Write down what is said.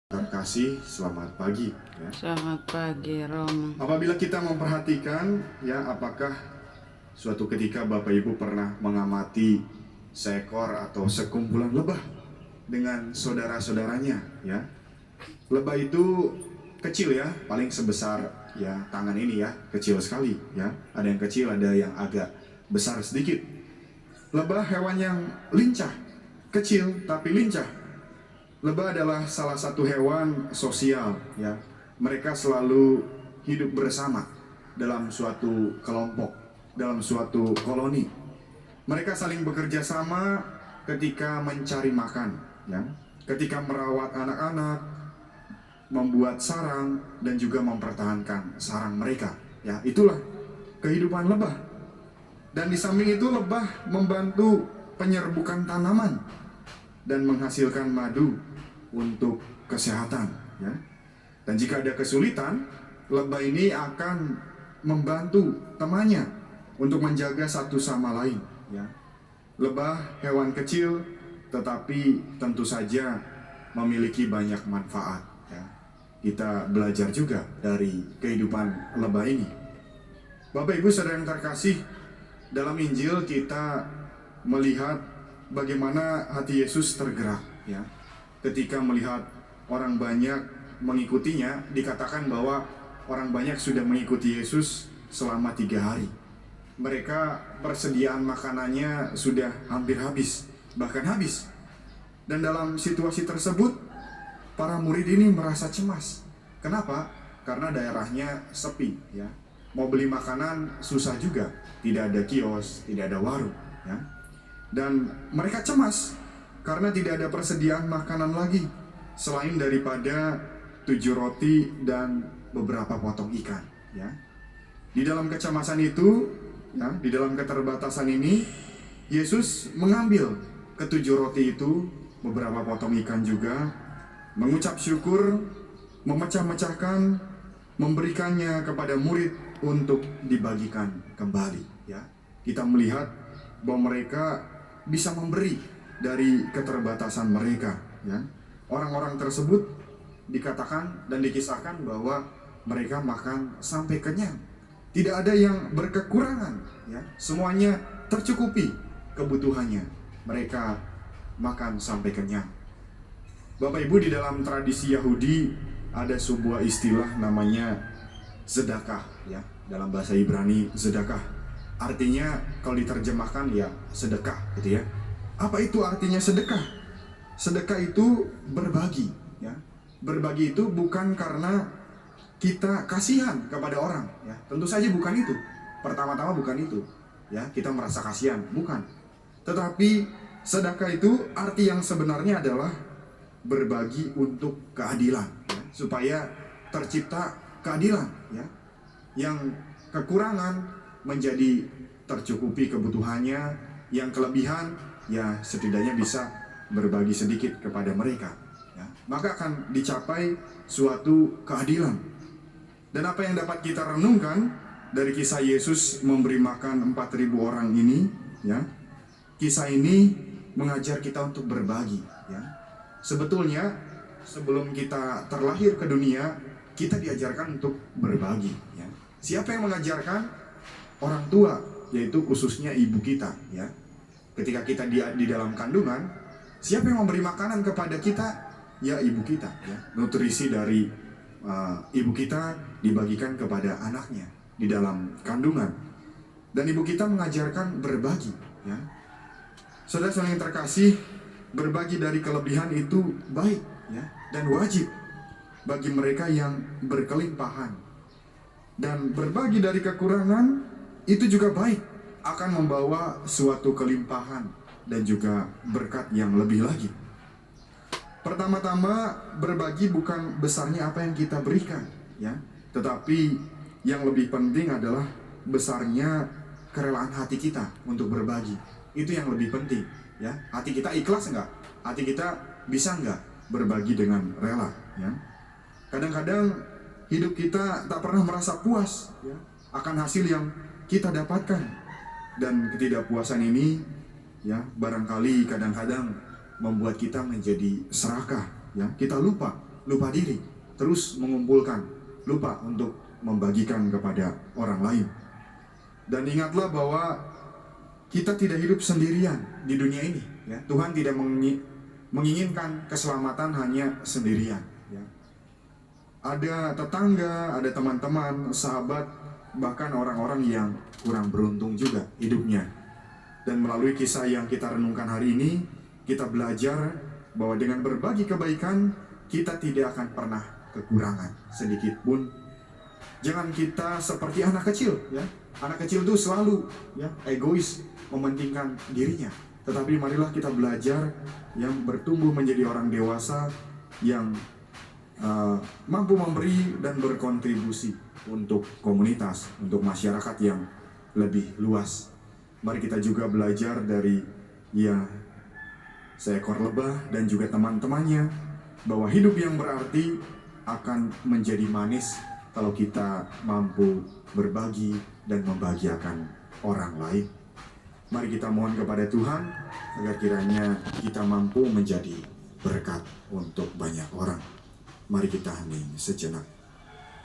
Terkasih, selamat pagi ya. Selamat pagi, Rom. Apabila kita memperhatikan ya, apakah suatu ketika Bapak Ibu pernah mengamati seekor atau sekumpulan lebah dengan saudara-saudaranya ya. Lebah itu kecil ya, paling sebesar ya tangan ini ya, kecil sekali ya. Ada yang kecil, ada yang agak besar sedikit. Lebah hewan yang lincah, kecil tapi lincah. Lebah adalah salah satu hewan sosial ya. Mereka selalu hidup bersama dalam suatu kelompok, dalam suatu koloni. Mereka saling bekerja sama ketika mencari makan ya. Ketika merawat anak-anak, membuat sarang dan juga mempertahankan sarang mereka ya. Itulah kehidupan lebah. Dan di samping itu lebah membantu penyerbukan tanaman dan menghasilkan madu untuk kesehatan ya. Dan jika ada kesulitan, lebah ini akan membantu temannya untuk menjaga satu sama lain ya. Lebah hewan kecil tetapi tentu saja memiliki banyak manfaat ya. Kita belajar juga dari kehidupan lebah ini. Bapak Ibu saudara yang terkasih, dalam Injil kita melihat bagaimana hati Yesus tergerak ya. Ketika melihat orang banyak mengikutinya, dikatakan bahwa orang banyak sudah mengikuti Yesus selama 3 hari. Mereka persediaan makanannya sudah hampir habis, bahkan habis. Dan dalam situasi tersebut, para murid ini merasa cemas. Kenapa? Karena daerahnya sepi ya. Mau beli makanan susah juga, tidak ada kios, tidak ada warung ya. Dan mereka cemas karena tidak ada persediaan makanan lagi selain daripada 7 roti dan beberapa potong ikan ya. Di dalam kecemasan itu ya, di dalam keterbatasan ini, Yesus mengambil ke-7 roti itu, beberapa potong ikan juga, mengucap syukur, memecah-mecahkan, memberikannya kepada murid untuk dibagikan kembali ya. Kita melihat bahwa mereka bisa memberi dari keterbatasan mereka ya. Orang-orang tersebut dikatakan dan dikisahkan bahwa mereka makan sampai kenyang. Tidak ada yang berkekurangan ya. Semuanya tercukupi kebutuhannya. Mereka makan sampai kenyang. Bapak Ibu, di dalam tradisi Yahudi ada sebuah istilah namanya sedekah ya. Dalam bahasa Ibrani sedekah artinya kalau diterjemahkan ya sedekah gitu ya. Apa itu artinya sedekah? Sedekah itu berbagi ya. Berbagi itu bukan karena kita kasihan kepada orang ya. Tentu saja bukan itu. Pertama-tama bukan itu ya, kita merasa kasihan, bukan. Tetapi sedekah itu arti yang sebenarnya adalah berbagi untuk keadilan ya, supaya tercipta keadilan ya. Yang kekurangan menjadi tercukupi kebutuhannya, yang kelebihan ya setidaknya bisa berbagi sedikit kepada mereka ya. Maka akan dicapai suatu keadilan. Dan apa yang dapat kita renungkan dari kisah Yesus memberi makan 4.000 orang ini ya. Kisah ini mengajar kita untuk berbagi ya. Sebetulnya sebelum kita terlahir ke dunia, kita diajarkan untuk berbagi ya. Siapa yang mengajarkan? Orang tua, yaitu khususnya ibu kita ya. Ketika kita di dalam kandungan, siapa yang memberi makanan kepada kita? Ya ibu kita ya. Nutrisi dari ibu kita dibagikan kepada anaknya di dalam kandungan. Dan ibu kita mengajarkan berbagi ya. Saudara-saudara yang terkasih, berbagi dari kelebihan itu baik ya, dan wajib bagi mereka yang berkelimpahan. Dan berbagi dari kekurangan itu juga baik, akan membawa suatu kelimpahan dan juga berkat yang lebih lagi. Pertama-tama, berbagi bukan besarnya apa yang kita berikan ya, tetapi yang lebih penting adalah besarnya kerelaan hati kita untuk berbagi. Itu yang lebih penting ya. Hati kita ikhlas enggak? Hati kita bisa enggak berbagi dengan rela ya. Kadang-kadang hidup kita tak pernah merasa puas ya, akan hasil yang kita dapatkan. Dan ketidakpuasan ini ya barangkali kadang-kadang membuat kita menjadi serakah ya. Kita lupa lupa diri, terus mengumpulkan, lupa untuk membagikan kepada orang lain. Dan ingatlah bahwa kita tidak hidup sendirian di dunia ini, ya. Tuhan tidak menginginkan keselamatan hanya sendirian, ya. Ada tetangga, ada teman-teman, sahabat, bahkan orang-orang yang kurang beruntung juga hidupnya. Dan melalui kisah yang kita renungkan hari ini, kita belajar bahwa dengan berbagi kebaikan, kita tidak akan pernah kekurangan sedikit pun. Jangan kita seperti anak kecil, ya. Anak kecil itu selalu, ya, egois, mementingkan dirinya. Tetapi marilah kita belajar yang bertumbuh menjadi orang dewasa yang mampu memberi dan berkontribusi untuk komunitas, untuk masyarakat yang lebih luas. Mari kita juga belajar dari seekor lebah dan juga teman-temannya, bahwa hidup yang berarti akan menjadi manis kalau kita mampu berbagi dan membahagiakan orang lain. Mari kita mohon kepada Tuhan agar kiranya kita mampu menjadi berkat untuk banyak orang. Mari kita hening sejenak.